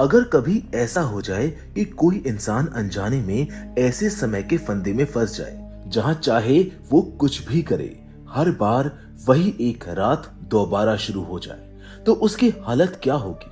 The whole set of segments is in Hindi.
अगर कभी ऐसा हो जाए कि कोई इंसान अनजाने में ऐसे समय के फंदे में फंस जाए जहां चाहे वो कुछ भी करे, हर बार वही एक रात दोबारा शुरू हो जाए, तो उसकी हालत क्या होगी।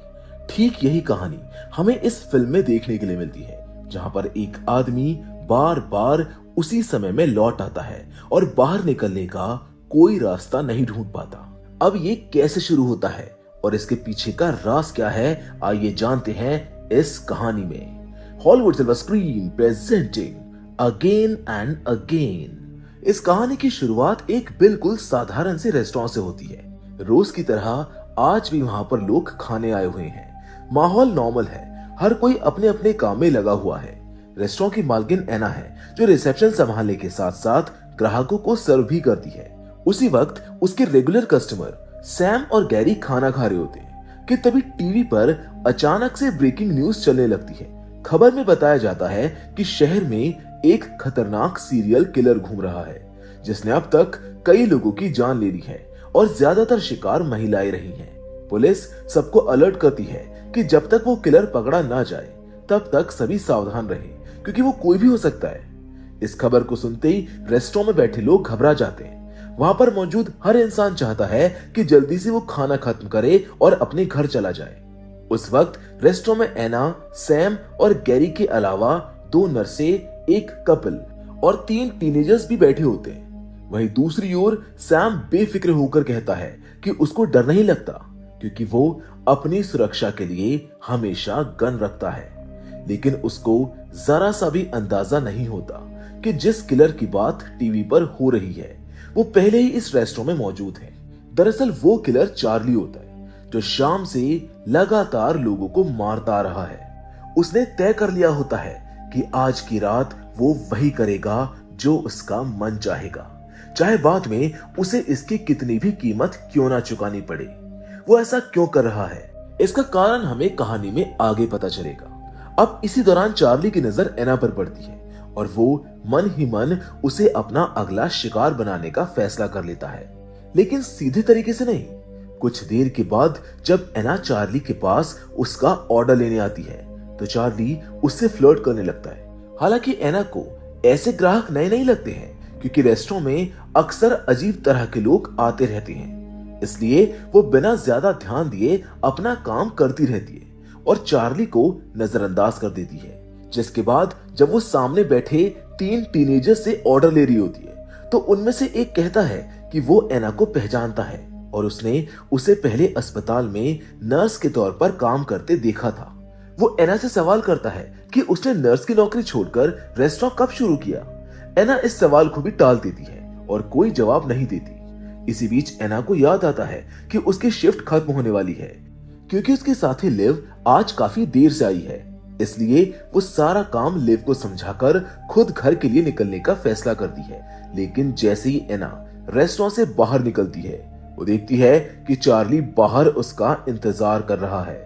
ठीक यही कहानी हमें इस फिल्म में देखने के लिए मिलती है, जहां पर एक आदमी बार बार उसी समय में लौट आता है और बाहर निकलने का कोई रास्ता नहीं ढूंढ पाता। अब ये कैसे शुरू होता है और इसके पीछे का राज क्या है, आइए जानते हैं इस कहानी में। Hollywood silver screen presenting again and again. इस कहानी की शुरुआत एक बिल्कुल साधारण से रेस्टोरेंट से होती है। रोज की तरह आज भी वहां पर लोग खाने आए हुए हैं। माहौल नॉर्मल है, हर कोई अपने अपने काम में लगा हुआ है। रेस्टोरेंट की मालकिन एना है, जो रिसेप्शन संभालने के साथ साथ ग्राहकों को सर्व भी करती है। उसी वक्त उसके रेगुलर कस्टमर सैम और गैरी खाना खा रहे होते हैं कि तभी टीवी पर अचानक से ब्रेकिंग न्यूज चलने लगती है। खबर में बताया जाता है कि शहर में एक खतरनाक सीरियल किलर घूम रहा है, जिसने अब तक कई लोगों की जान ले ली है और ज्यादातर शिकार महिलाएं रही हैं। पुलिस सबको अलर्ट करती है कि जब तक वो किलर पकड़ा ना जाए तब तक सभी सावधान रहे, क्योंकि वो कोई भी हो सकता है। इस खबर को सुनते ही रेस्टोरेंट में बैठे लोग घबरा जाते हैं। वहां पर मौजूद हर इंसान चाहता है कि जल्दी से वो खाना खत्म करे और अपने घर चला जाए। उस वक्त रेस्टोरेंट में एना, सैम और गैरी के अलावा 2 नर्सें, एक कपल और 3 टीनेजर्स भी बैठे होते हैं। वहीं दूसरी ओर सैम बेफिक्र होकर कहता है कि उसको डर नहीं लगता, क्योंकि वो अपनी सुरक्षा के लिए हमेशा गन रखता है। लेकिन उसको जरा सा भी अंदाजा नहीं होता कि जिस किलर की बात टीवी पर हो रही है वो पहले ही इस रेस्टोरेंट में मौजूद है। दरअसल वो किलर चार्ली होता है, जो शाम से लगातार लोगों को मारता रहा है। उसने तय कर लिया होता है कि आज की रात वो वही करेगा जो उसका मन चाहेगा, चाहे बाद में उसे इसकी कितनी भी कीमत क्यों ना चुकानी पड़े। वो ऐसा क्यों कर रहा है, इसका कारण हमें कहानी में आगे पता चलेगा। अब इसी दौरान चार्ली की नजर एना पर पड़ती है और वो मन ही मन उसे अपना अगला शिकार बनाने का फैसला कर लेता है, लेकिन सीधे तरीके से नहीं। कुछ देर के बाद जब एना चार्ली के पास उसका ऑर्डर लेने आती है तो चार्ली उससे फ्लर्ट करने लगता है। हालांकि एना को ऐसे ग्राहक नए नहीं लगते हैं, क्योंकि रेस्टोरेंट में अक्सर अजीब तरह के लोग आते रहते हैं, इसलिए वो बिना ज्यादा ध्यान दिए अपना काम करती रहती है और चार्ली को नजरअंदाज कर देती है। जिसके बाद जब वो सामने बैठे 3 टीनेजर से ऑर्डर ले रही होती है तो उनमें से एक कहता है कि वो एना को पहचानता है और उसने उसे पहले अस्पताल में नर्स के तौर पर काम करते देखा था। वो एना से सवाल करता है कि उसने नर्स की नौकरी छोड़कर रेस्टोरेंट कब शुरू किया। एना इस सवाल को भी टाल देती है और कोई जवाब नहीं देती। इसी बीच एना को याद आता है कि उसकी शिफ्ट खत्म होने वाली है, क्योंकि उसके साथी लिव आज काफी देर से आई है। इसलिए वो सारा काम लिव को समझाकर खुद घर के लिए निकलने का फैसला करती है। लेकिन जैसे ही एना रेस्टोरेंट से बाहर निकलती है, वो देखती है कि चार्ली बाहर उसका इंतजार कर रहा है।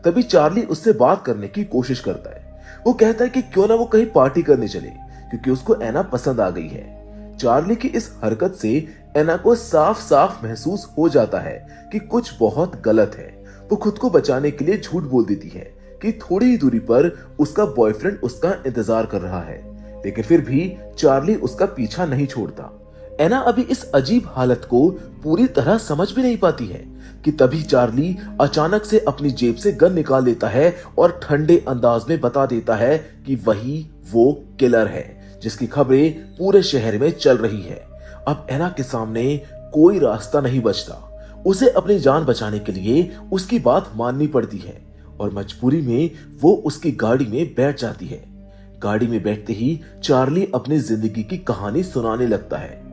तभी चार्ली उससे बात करने की कोशिश करता है। वो कहता है कि क्यों ना वो कहीं पार्टी करने चले, क्योंकि उसको एना पसंद आ गई है। चार्ली की इस हरकत से एना को साफ साफ महसूस हो जाता है कि कुछ बहुत गलत है। वो खुद को बचाने के लिए झूठ बोल देती है कि थोड़ी ही दूरी पर उसका बॉयफ्रेंड उसका इंतजार कर रहा है, लेकिन फिर भी चार्ली उसका पीछा नहीं छोड़ता। एना अभी इस अजीब हालत को पूरी तरह समझ भी नहीं पाती है कि तभी चार्ली अचानक से अपनी जेब से गन निकाल लेता है और ठंडे अंदाज में बता देता है कि वही वो किलर है जिसकी खबरें पूरे शहर में चल रही है। अब एना के सामने कोई रास्ता नहीं बचता। उसे अपनी जान बचाने के लिए उसकी बात माननी पड़ती है और मजबूरी में वो उसकी गाड़ी में बैठ जाती है। गाड़ी में बैठते ही चार्ली अपनी जिंदगी की कहानी सुनाने लगता है।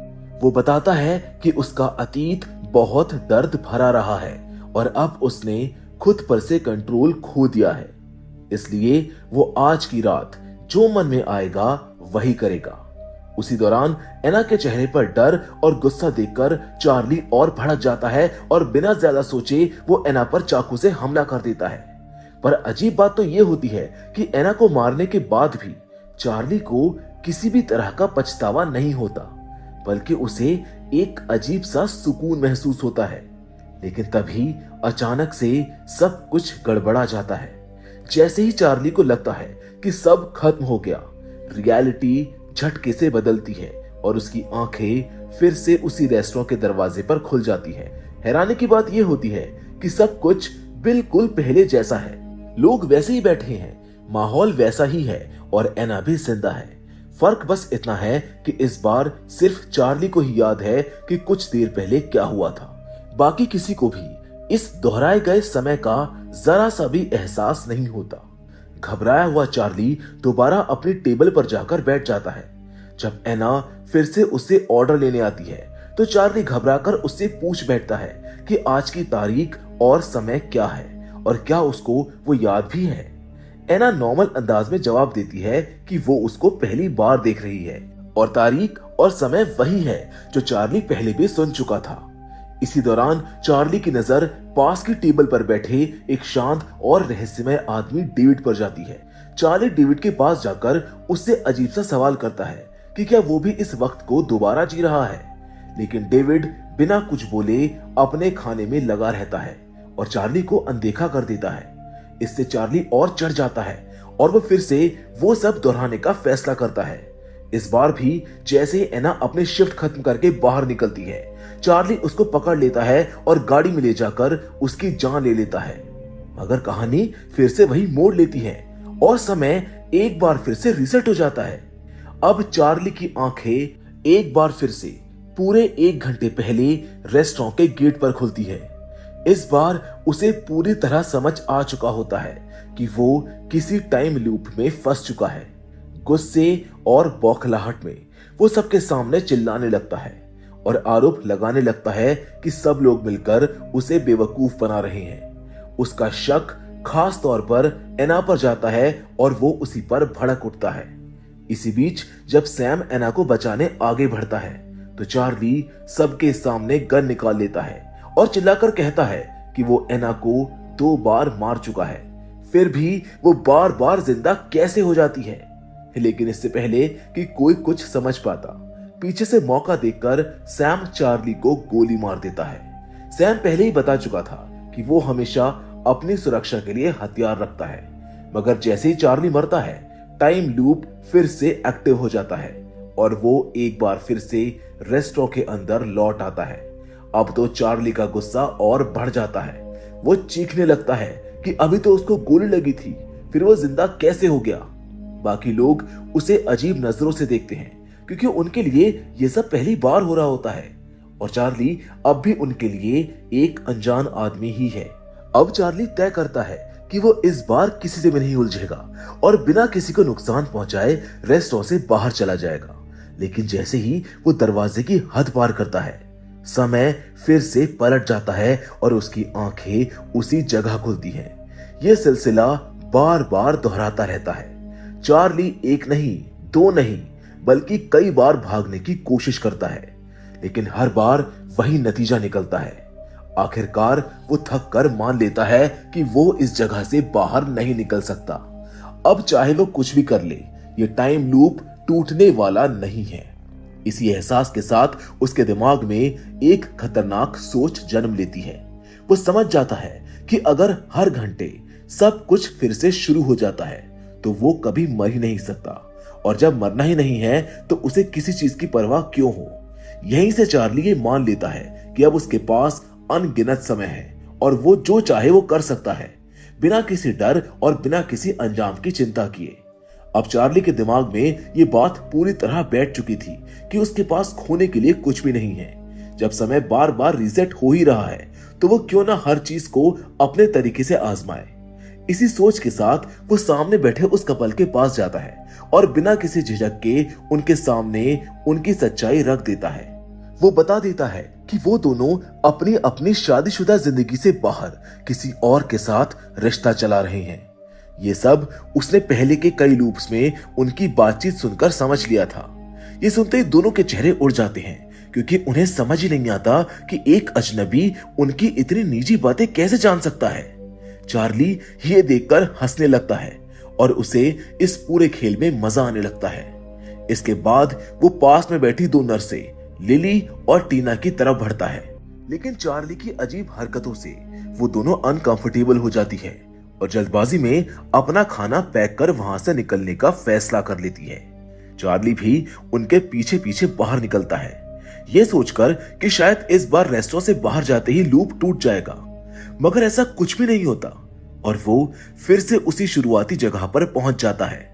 वो बताता है कि उसका अतीत बहुत दर्द भरा रहा है और अब उसने खुद पर से कंट्रोल खो दिया है, इसलिए वो आज की रात जो मन में आएगा वही करेगा। उसी दौरान एना के चेहरे पर डर और गुस्सा देखकर चार्ली और भड़क जाता है और बिना ज्यादा सोचे वो एना पर चाकू से हमला कर देता है। पर अजीब बात तो ये होती है कि एना को मारने के बाद भी चार्ली को किसी भी तरह का पछतावा नहीं होता, बल्कि उसे एक अजीब सा सुकून महसूस होता है। लेकिन तभी अचानक से सब कुछ गड़बड़ा जाता है। जैसे ही चार्ली को लगता है कि सब खत्म हो गया, रियलिटी झटके से बदलती है और उसकी आंखें फिर से उसी रेस्टोरेंट के दरवाजे पर खुल जाती है। हैरानी की बात यह होती है कि सब कुछ बिल्कुल पहले जैसा है। लोग वैसे ही बैठे हैं, माहौल वैसा ही है और एना भी जिंदा है। फर्क बस इतना है कि इस बार सिर्फ चार्ली को ही याद है कि कुछ देर पहले क्या हुआ था। बाकी किसी को भी इस दोहराए गए समय का जरा सा भी एहसास नहीं होता। घबराया हुआ चार्ली दोबारा अपनी टेबल पर जाकर बैठ जाता है। जब एना फिर से उससे ऑर्डर लेने आती है तो चार्ली घबराकर उससे पूछ बैठता है कि आज की तारीख और समय क्या है और क्या उसको वो याद भी है। एना नॉर्मल अंदाज में जवाब देती है कि वो उसको पहली बार देख रही है और तारीख और समय वही है जो चार्ली पहले भी सुन चुका था। इसी दौरान चार्ली की नजर पास की टेबल पर बैठे एक शांत और रहस्यमय आदमी डेविड पर जाती है। चार्ली डेविड के पास जाकर उससे अजीब सा सवाल करता है कि क्या वो भी इस वक्त को दोबारा जी रहा है, लेकिन डेविड बिना कुछ बोले अपने खाने में लगा रहता है और चार्ली को अनदेखा कर देता है। इससे चार्ली और चढ़ जाता है और वो फिर से वो सब दोहराने का फैसला करता है। इस बार भी जैसे ही एना अपनी शिफ्ट खत्म करके बाहर निकलती है, चार्ली उसको पकड़ लेता है और गाड़ी में ले जाकर उसकी जान ले लेता है। मगर कहानी फिर से वही मोड़ लेती है और समय एक बार फिर से रीसेट हो जाता है। अब चार्ली की आंखें एक बार फिर से पूरे 1 घंटे पहले रेस्टोरेंट के गेट पर खुलती है। इस बार उसे पूरी तरह समझ आ चुका होता है कि वो किसी टाइम लूप में फंस चुका है। गुस्से और बौखलाहट में वो सबके सामने चिल्लाने लगता है और आरोप लगाने लगता है कि सब लोग मिलकर उसे बेवकूफ बना रहे हैं। उसका शक खास तौर पर एना पर जाता है और वो उसी पर भड़क उठता है। इसी बीच जब सैम एना को बचाने आगे बढ़ता है तो चार्ली सबके सामने गन निकाल लेता है और चिल्लाकर कहता है कि वो एना को 2 बार मार चुका है, फिर भी वो बार बार जिंदा कैसे हो जाती है। लेकिन इससे पहले कि कोई कुछ समझ पाता, पीछे से मौका देखकर सैम चार्ली को गोली मार देता है। सैम पहले ही बता चुका था कि वो हमेशा अपनी सुरक्षा के लिए हथियार रखता है, मगर जैसे ही चार्ली मरता है टाइम लूप फिर से एक्टिव हो जाता है और वो एक बार फिर से रेस्टोरेंट के अंदर लौट आता है। अब तो चार्ली का गुस्सा और बढ़ जाता है। वो चीखने लगता है कि अभी तो उसको गोली लगी थी, फिर वो जिंदा कैसे हो गया। बाकी लोग उसे अजीब नजरों से देखते हैं क्योंकि उनके लिए ये सब पहली बार हो रहा होता है और चार्ली अब भी उनके लिए एक अनजान आदमी ही है। अब चार्ली तय करता है कि वो इस बार किसी से भी नहीं उलझेगा और बिना किसी को नुकसान पहुंचाए रेस्टोरेंट से बाहर चला जाएगा। लेकिन जैसे ही वो दरवाजे की हद पार करता है, समय फिर से पलट जाता है और उसकी आंखें उसी जगह खुलती हैं। यह सिलसिला बार बार दोहराता रहता है। चार्ली 1 नहीं 2 नहीं बल्कि कई बार भागने की कोशिश करता है, लेकिन हर बार वही नतीजा निकलता है। आखिरकार वो थक कर मान लेता है कि वो इस जगह से बाहर नहीं निकल सकता। अब चाहे वो कुछ भी कर ले, ये टाइम लूप टूटने वाला नहीं है। इसी एहसास के साथ उसके दिमाग में एक खतरनाक सोच जन्म लेती है। वो समझ जाता है कि अगर हर घंटे सब कुछ फिर से शुरू हो जाता है तो वो कभी मर ही नहीं सकता, और जब मरना ही नहीं है तो उसे किसी चीज की परवाह क्यों हो। यहीं से चार्ली ये मान लेता है कि अब उसके पास अनगिनत समय है और वो जो चाहे वो कर सकता है, बिना किसी डर और बिना किसी अंजाम की चिंता किए। अब चार्ली के दिमाग में ये बात पूरी तरह बैठ चुकी थी कि उसके पास खोने के लिए कुछ भी नहीं है। जब समय बार बार रीसेट हो ही रहा है तो वो क्यों ना हर चीज को अपने तरीके से आजमाए। इसी सोच के साथ वो सामने बैठे उस कपल के पास जाता है और बिना किसी झिझक के उनके सामने उनकी सच्चाई रख देता है। वो बता देता है कि वो दोनों अपनी अपनी शादीशुदा जिंदगी से बाहर किसी और के साथ रिश्ता चला रहे हैं। ये सब उसने पहले के कई लूप्स में उनकी बातचीत सुनकर समझ लिया था। ये सुनते ही दोनों के चेहरे उड़ जाते हैं क्योंकि उन्हें समझ ही नहीं आता कि एक अजनबी उनकी इतनी निजी बातें कैसे जान सकता है। चार्ली ये देखकर हंसने लगता है और उसे इस पूरे खेल में मजा आने लगता है। इसके बाद वो पास में बैठी 2 नर्सें लिली और टीना की तरफ बढ़ता है, लेकिन चार्ली की अजीब हरकतों से वो दोनों अनकंफर्टेबल हो जाती है और जल्दबाजी में अपना खाना पैक कर वहां से निकलने का फैसला कर लेती है। चार्ली भी उनके पीछे पीछे बाहर निकलता है, ये सोचकर कि शायद इस बार रेस्टोरेंट से बाहर जाते ही लूप टूट जाएगा, मगर ऐसा कुछ भी नहीं होता और वो फिर से उसी शुरुआती जगह पर पहुंच जाता है।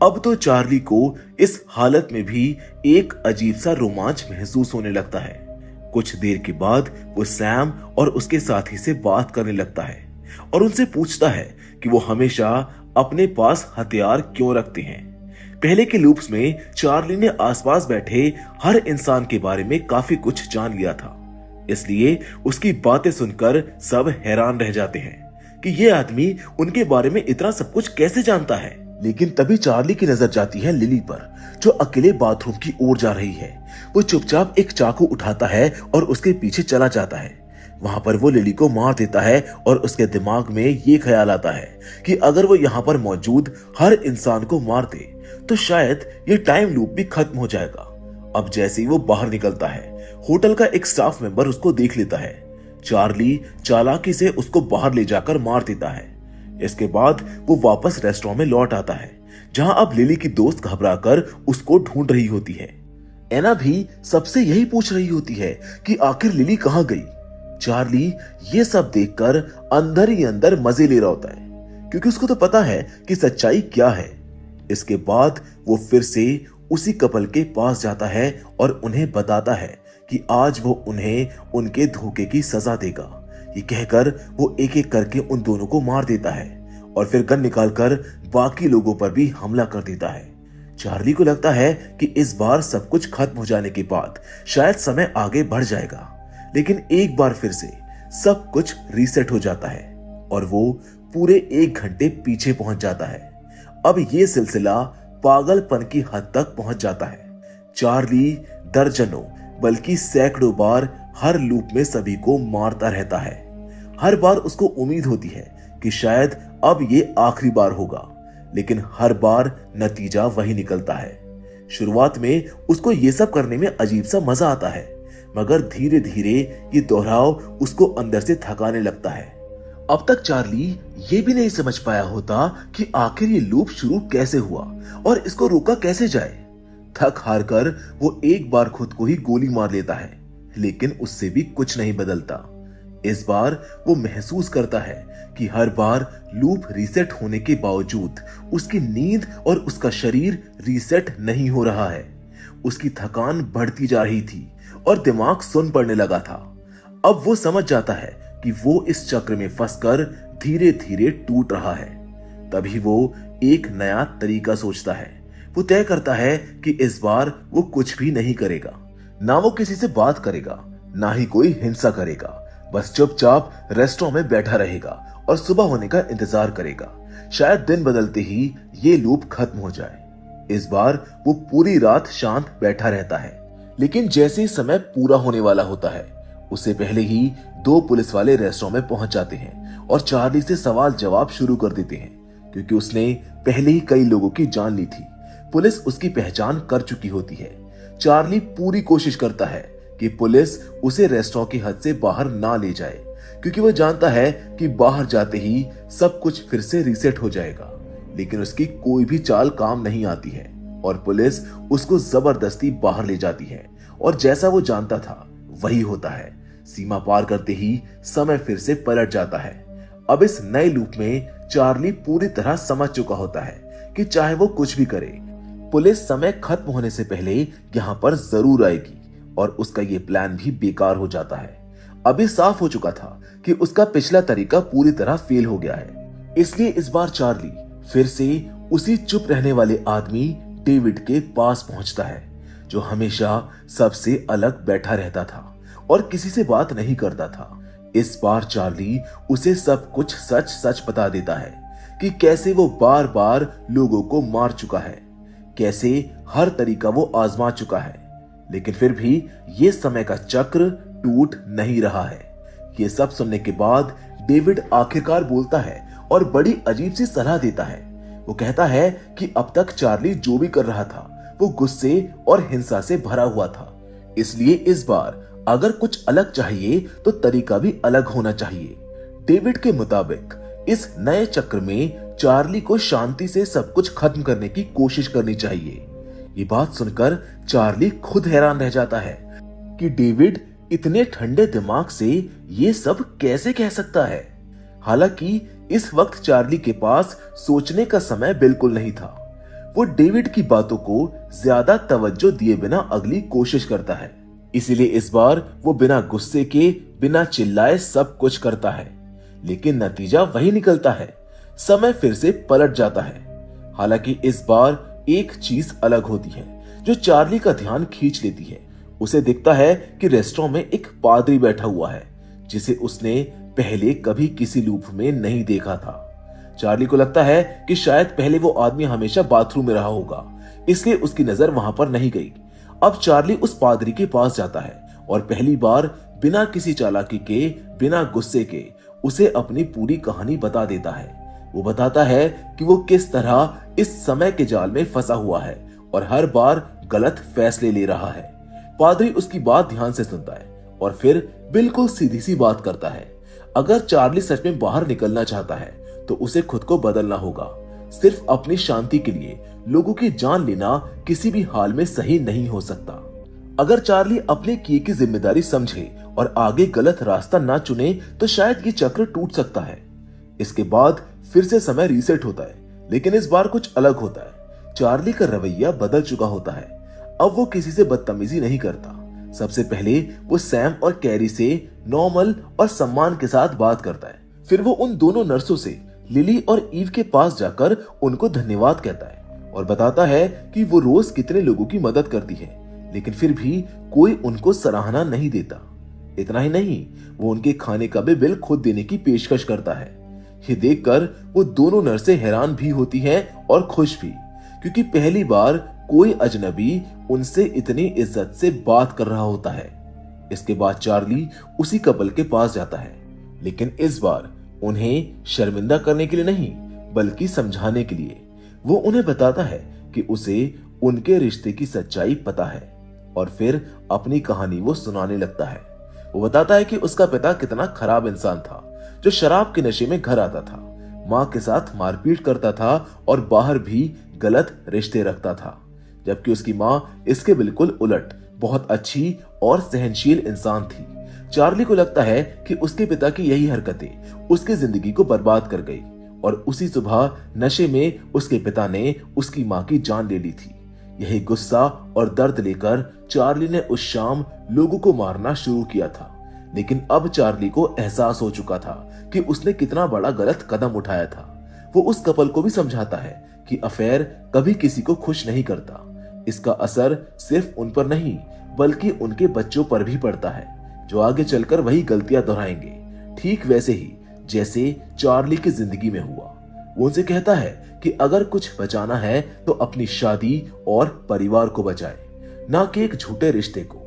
अब तो चार्ली को इस हालत में भी एक अजीब सा रोमांच महसूस होने लगता है। कुछ देर के बाद वो सैम और उसके साथी से बात करने लगता है और उनसे पूछता है कि वो हमेशा अपने पास हथियार क्यों रखते हैं। पहले के लूप्स में चार्ली ने आसपास बैठे हर इंसान के बारे में काफी कुछ जान लिया था, इसलिए उसकी बातें सुनकर सब हैरान रह जाते हैं कि ये आदमी उनके बारे में इतना सब कुछ कैसे जानता है। लेकिन तभी चार्ली की नजर जाती है लिली पर, जो अकेले बाथरूम की ओर जा रही है। वो चुपचाप एक चाकू उठाता है और उसके पीछे चला जाता है। वहां पर वो लिली को मार देता है और उसके दिमाग में ये ख्याल आता है कि अगर वो यहाँ पर मौजूद हर इंसान को मार दे तो शायद ये टाइम लूप भी खत्म हो जाएगा। अब जैसे ही वो बाहर निकलता है, होटल का एक स्टाफ मेंबर उसको देख लेता है। चार्ली चालाकी से उसको बाहर ले जाकर मार देता है। इसके बाद वो वापस रेस्टोरेंट में लौट आता है, जहां अब लिली की दोस्त घबराकर उसको ढूंढ रही होती है। एना भी सबसे यही पूछ रही होती है कि आखिर लिली कहां गई। चार्ली ये सब देखकर अंदर ही अंदर मजे ले रहा होता है, क्योंकि उसको तो पता है कि सच्चाई क्या है। इसके बाद वो फिर से उसी कपल के पास जाता है और उन्हें बताता है कि आज वो उन्हें उनके धोखे की सजा देगा। ये कहकर वो एक एक करके उन दोनों को मार देता है और फिर गन निकालकर बाकी लोगों पर भी हमला कर देता है। चार्ली को लगता है कि इस बार सब कुछ खत्म हो जाने के बाद शायद समय आगे बढ़ जाएगा, लेकिन एक बार फिर से सब कुछ रीसेट हो जाता है और वो पूरे 1 घंटे पीछे पहुंच जाता है। अब ये सिलसिला पागलपन की हद तक पहुंच जाता है। चार्ली दर्जनों बल्कि सैकड़ों बार हर लूप में सभी को मारता रहता है। हर बार उसको उम्मीद होती है कि शायद अब ये आखिरी बार होगा, लेकिन हर बार नतीजा वही निकलता है। शुरुआत में उसको ये सब करने में अजीब सा मजा आता है, मगर धीरे धीरे ये दोहराव उसको अंदर से थकाने लगता है। अब तक चार्ली ये भी नहीं समझ पाया होता कि आखिर ये लूप शुरू कैसे हुआ और इसको रोका कैसे जाए। थक हार कर वो एक बार खुद को ही गोली मार लेता है, लेकिन उससे भी कुछ नहीं बदलता। इस बार वो महसूस करता है कि हर बार लूप रीसेट होने के बावजूद उसकी नींद और उसका शरीर रीसेट नहीं हो रहा है। उसकी थकान बढ़ती जा रही थी और दिमाग सुन पड़ने लगा था। अब वो समझ जाता है कि वो इस चक्र में फंसकर धीरे धीरे टूट रहा है। तभी वो एक नया तरीका सोचता है। वो तय करता है कि इस बार वो कुछ भी नहीं करेगा, ना वो किसी से बात करेगा, ना ही कोई हिंसा करेगा। बस चुपचाप रेस्टोरेंट में बैठा रहेगा और सुबह होने का इंतजार करेगा। शायद दिन बदलते ही ये लूप खत्म हो जाए। इस बार वो पूरी रात शांत बैठा रहता है, लेकिन जैसे ही समय पूरा होने वाला होता है, उससे पहले ही 2 पुलिस वाले रेस्टोरेंट में पहुंच जाते हैं और चार्ली से सवाल जवाब शुरू कर देते हैं, क्योंकि उसने पहले ही कई लोगों की जान ली थी। पुलिस उसकी पहचान कर चुकी होती है। चार्ली पूरी कोशिश करता है कि पुलिस उसे रेस्टोरेंट की हद से बाहर ना ले जाए, क्योंकि वो जानता है कि बाहर जाते ही सब कुछ फिर से रीसेट हो जाएगा। लेकिन उसकी कोई भी चाल काम नहीं आती है और पुलिस उसको जबरदस्ती बाहर ले जाती है और जैसा वो जानता था वही होता है। सीमा पार करते ही समय फिर से पलट जाता है। अब इस नए लूप में चार्ली पूरी तरह समझ चुका होता है कि चाहे वो कुछ भी करे, पुलिस समय खत्म होने से पहले यहाँ पर जरूर आएगी और उसका ये प्लान भी बेकार हो जाता है। अभी साफ हो चुका था कि उसका पिछला तरीका पूरी तरह फेल हो गया है। इसलिए इस बार चार्ली फिर से उसी चुप रहने वाले आदमी डेविड के पास पहुंचता है, जो हमेशा सबसे अलग बैठा रहता था और किसी से बात नहीं करता था। इस बार चार्ली उसे सब कुछ सच सच बता देता है कि कैसे वो बार बार लोगों को मार चुका है, कैसे हर तरीका वो आजमा चुका है, लेकिन फिर भी ये समय का चक्र टूट नहीं रहा है। ये सब सुनने के बाद डेविड आखिरकार बोलता है और बड़ी अजीब सी सलाह देता है। वो कहता है कि अब तक चार्ली जो भी कर रहा था वो गुस्से और हिंसा से भरा हुआ था, इसलिए इस बार अगर कुछ अलग चाहिए तो तरीका भी अलग होना चाहिए। डेविड के मुताबिक इस नए चक्र में चार्ली को शांति से सब कुछ खत्म करने की कोशिश करनी चाहिए। ये बात सुनकर चार्ली खुद हैरान रह जाता है कि डेविड इतने ठंडे दिमाग से ये सब कैसे कह सकता है। हालांकि इस वक्त चार्ली के पास सोचने का समय बिल्कुल नहीं था। वो डेविड की बातों को ज्यादा तवज्जो दिए बिना अगली कोशिश करता है। इसीलिए इस बार वो बिना गुस्से के, बिना चिल्लाए सब कुछ करता है, लेकिन नतीजा वही निकलता है। समय फिर से पलट जाता है। हालांकि इस बार एक चीज अलग होती है जो चार्ली का ध्यान खींच लेती है। उसे दिखता है कि रेस्टोरेंट में एक पादरी बैठा हुआ है जिसे उसने पहले कभी किसी लूप में नहीं देखा था। चार्ली को लगता है कि शायद पहले वो आदमी हमेशा बाथरूम में रहा होगा, इसलिए उसकी नजर वहां पर नहीं गई। अब चार्ली उस पादरी के पास जाता है और पहली बार बिना किसी चालाकी के, बिना गुस्से के उसे अपनी पूरी कहानी बता देता है। वो बताता है कि वो किस तरह इस समय के जाल में फंसा हुआ है और हर बार गलत फैसले ले रहा है। पादरी उसकी बात ध्यान से सुनता है और फिर बिल्कुल सीधी सी बात करता है। अगर चार्ली सच में बाहर निकलना चाहता है तो उसे खुद को बदलना होगा। सिर्फ अपनी शांति के लिए लोगों की जान लेना किसी भी हाल में सही नहीं हो सकता। अगर चार्ली अपने किए की जिम्मेदारी समझे और आगे गलत रास्ता ना चुने तो शायद ये चक्र टूट सकता है। इसके बाद फिर से समय रीसेट होता है, लेकिन इस बार कुछ अलग होता है। चार्ली का रवैया बदल चुका होता है। अब वो किसी से बदतमीजी नहीं करता। सबसे पहले वो सैम और कैरी से नॉर्मल और सम्मान के साथ बात करता है। फिर वो उन दोनों नर्सों से लिली और ईव के पास जाकर उनको धन्यवाद कहता है और बताता है कि वो रोज कितने लोगों की मदद करती है, लेकिन फिर भी कोई उनको सराहना नहीं देता। इतना ही नहीं, वो उनके खाने का भी बिल खुद देने की पेशकश करता है। ये देखकर वो दोनों नर्सें हैरान भी होती हैं और खुश भी, क्योंकि पहली बार कोई अजनबी उनसे इतनी इज्जत से बात कर रहा होता है। इसके बाद चार्ली उसी कपल के पास जाता है, लेकिन इस बार उन्हें शर्मिंदा करने के लिए नहीं बल्कि समझाने के लिए। वो उन्हें बताता है कि उसे उनके रिश्ते की सच्चाई पता है और फिर अपनी कहानी वो सुनाने लगता है। वो बताता है कि उसका पिता कितना खराब इंसान था, जो शराब के नशे में घर आता था, माँ के साथ मारपीट करता था और बाहर भी गलत रिश्ते रखता था, जबकि उसकी माँ इसके बिल्कुल उलट बहुत अच्छी और सहनशील इंसान थी। चार्ली को लगता है कि उसके पिता की यही हरकतें उसकी जिंदगी को बर्बाद कर गई और उसी सुबह नशे में उसके पिता ने उसकी माँ की जान ले ली थी। यही गुस्सा और दर्द लेकर चार्ली ने उस शाम लोगों को मारना शुरू किया था। लेकिन अब चार्ली को एहसास हो चुका था कि उसने कितना बड़ा गलत कदम उठाया था। वो उस कपल को भी समझाता है कि अफेयर कभी किसी को खुश नहीं करता। इसका असर सिर्फ उन पर नहीं बल्कि उनके बच्चों पर भी पड़ता है, जो आगे चलकर वही गलतियां दोहराएंगे, ठीक वैसे ही जैसे चार्ली की जिंदगी में हुआ। वो उनसे कहता है कि अगर कुछ बचाना है तो अपनी शादी और परिवार को बचाए, ना कि एक झूठे रिश्ते को।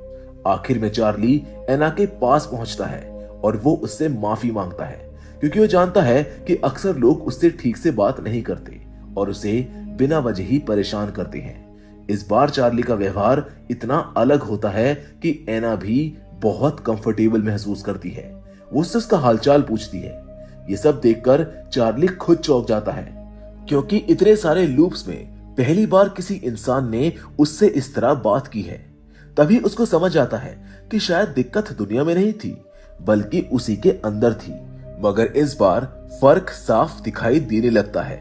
आखिर में चार्ली एना के पास पहुंचता है और वो उससे माफी मांगता है, क्योंकि वो जानता है कि अक्सर लोग उससे ठीक से बात नहीं करते और उसे बिना वजह ही परेशान करते हैं। इस बार चार्ली का व्यवहार इतना अलग होता है कि एना भी बहुत कंफर्टेबल महसूस करती है। वो उससे उसका हालचाल पूछती है। ये सब देखकर चार्ली खुद चौंक जाता है, क्योंकि इतने सारे लूप्स में पहली बार किसी इंसान ने उससे इस तरह बात की है। तभी उसको समझ आता है कि शायद दिक्कत दुनिया में नहीं थी बल्कि उसी के अंदर थी। मगर इस बार फर्क साफ दिखाई देने लगता है।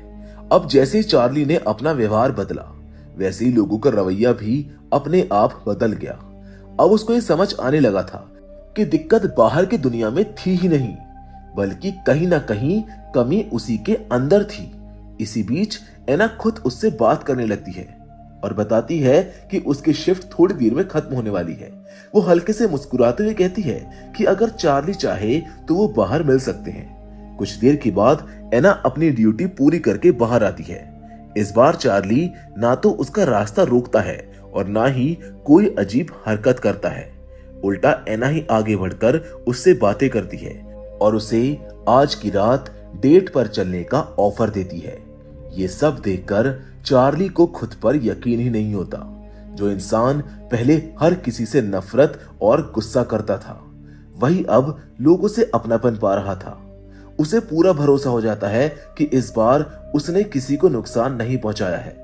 अब जैसे चार्ली ने अपना व्यवहार बदला, वैसे ही लोगों का रवैया भी अपने आप बदल गया। अब उसको ये समझ आने लगा था कि दिक्कत बाहर की दुनिया में थी ही नहीं बल्कि कहीं ना कहीं कमी उसी के अंदर थी। इसी बीच एना खुद उससे बात करने लगती है और बताती है कि उसकी शिफ्ट थोड़ी देर में खत्म होने वाली है। वो हल्के से मुस्कुराते हुए कहती है कि अगर चार्ली चाहे तो वो बाहर मिल सकते हैं। कुछ देर के बाद एना अपनी ड्यूटी पूरी करके बाहर आती है। इस बार चार्ली ना तो उसका रास्ता रोकता है और ना ही कोई अजीब हरकत करता है। उल्टा एना ही आगे बढ़कर उससे बातें करती है और उसे आज की रात डेट पर चलने का ऑफर देती है। ये सब देखकर चार्ली को खुद पर यकीन ही नहीं होता। जो इंसान पहले हर किसी से नफरत और गुस्सा करता था, वही अब लोगों से अपनापन पा रहा था। उसे पूरा भरोसा हो जाता है कि इस बार उसने किसी को नुकसान नहीं पहुंचाया है,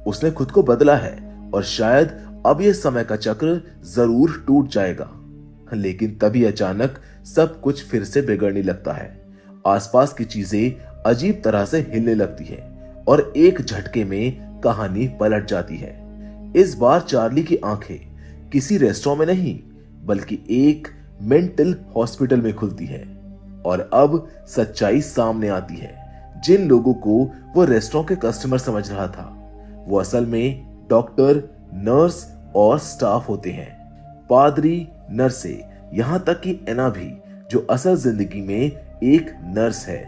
उसने खुद को बदला है और शायद अब यह समय का चक्र जरूर टूट जाएगा। लेकिन तभी अचानक सब कुछ फिर से बिगड़ने लगता है। आसपास की चीजें अजीब तरह से हिलने लगती है और एक झटके में कहानी पलट जाती है। इस बार चार्ली की आंखें किसी रेस्टोरेंट में नहीं बल्कि एक मेंटल हॉस्पिटल में खुलती है और अब सच्चाई सामने आती है। जिन लोगों को वो रेस्टोरेंट के कस्टमर समझ रहा था वो असल में डॉक्टर, नर्स और स्टाफ होते हैं। पादरी, नर्से, यहाँ तक कि एना भी जो असल जिंदगी में एक नर्स है,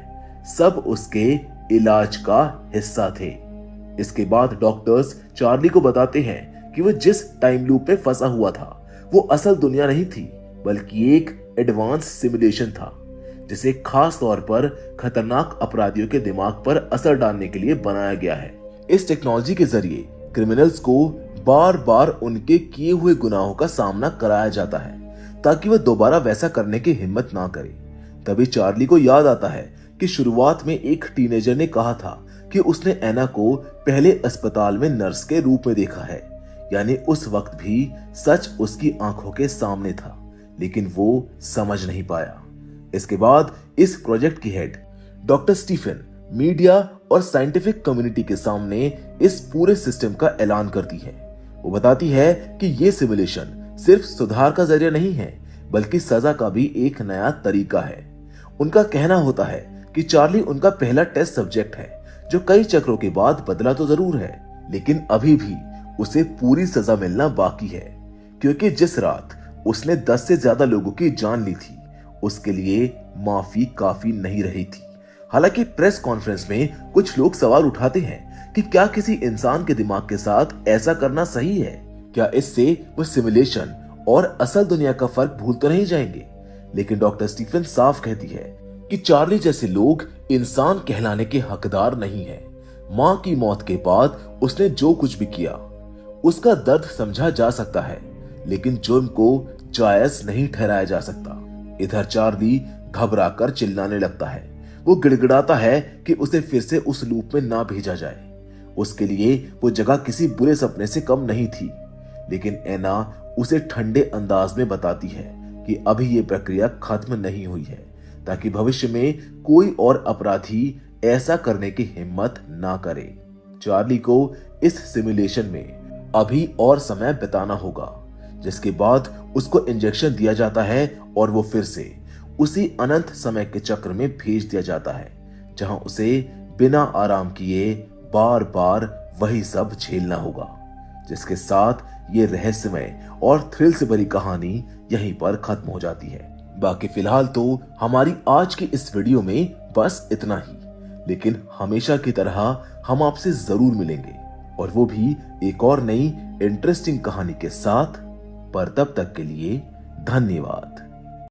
सब उसके इलाज का हिस्सा थे। इसके बाद डॉक्टर्स चार्ली को बताते हैं कि वो जिस टाइम लूप में फंसा हुआ था वो असल दुनिया नहीं थी बल्कि एक एडवांस सिमुलेशन था जिसे खास तौर पर खतरनाक अपराधियों के दिमाग पर असर डालने के लिए बनाया गया है। इस टेक्नोलॉजी के जरिए क्रिमिनल्स को बार बार उनके किए हुए गुनाहों का सामना कराया जाता है ताकि वह दोबारा वैसा करने की हिम्मत ना करे। तभी चार्ली को याद आता है कि शुरुआत में एक टीनेजर ने कहा था कि उसने एना को पहले अस्पताल में नर्स के रूप में देखा है, यानी उस वक्त भी सच उसकी आंखों के सामने था, लेकिन वो समझ नहीं पाया। इसके बाद इस प्रोजेक्ट की हेड डॉक्टर स्टीफन मीडिया और साइंटिफिक कम्युनिटी के सामने इस पूरे सिस्टम का ऐलान करती है। वो बताती है कि ये सिमुलेशन सिर्फ सुधार का जरिया नहीं है बल्कि सजा का भी एक नया तरीका है। उनका कहना होता है कि चार्ली उनका पहला टेस्ट सब्जेक्ट है जो कई चक्रों के बाद बदला तो जरूर है, लेकिन अभी भी उसे पूरी सजा मिलना बाकी है, क्योंकि जिस रात उसने 10 से ज्यादा लोगों की जान ली थी उसके लिए माफी काफी नहीं रही थी। हालांकि प्रेस कॉन्फ्रेंस में कुछ लोग सवाल उठाते हैं कि क्या किसी इंसान के दिमाग के साथ ऐसा करना सही है, क्या इससे वो सिमुलेशन और असल दुनिया का फर्क भूल तो नहीं जाएंगे। लेकिन डॉक्टर स्टीफन साफ कहती है कि चार्ली जैसे लोग इंसान कहलाने के हकदार नहीं है। मां की मौत के बाद उसने जो कुछ भी किया उसका दर्द समझा जा सकता है, लेकिन जुर्म को जायज नहीं ठहराया जा सकता। इधर चार्ली घबराकर चिल्लाने लगता है। वो गिड़गिड़ाता है कि उसे फिर से उस लूप में ना भेजा जाए। उसके लिए वो जगह किसी बुरे सपने से कम नहीं थी, लेकिन एना उसे ठंडे अंदाज में बताती है कि अभी ये प्रक्रिया खत्म नहीं हुई है ताकि भविष्य में कोई और अपराधी ऐसा करने की हिम्मत ना करे। चार्ली को इस सिमुलेशन में अभी और समय बिताना होगा, जिसके बाद उसको इंजेक्शन दिया जाता है और वो फिर से उसी अनंत समय के चक्र में भेज दिया जाता है जहां उसे बिना आराम किए बार बार वही सब झेलना होगा। जिसके साथ ये रहस्यमय और थ्रिल से भरी कहानी यहीं पर खत्म हो जाती है। बाकी फिलहाल तो हमारी आज की इस वीडियो में बस इतना ही, लेकिन हमेशा की तरह हम आपसे जरूर मिलेंगे और वो भी एक और नई इंटरेस्टिंग कहानी के साथ। पर तब तक के लिए धन्यवाद।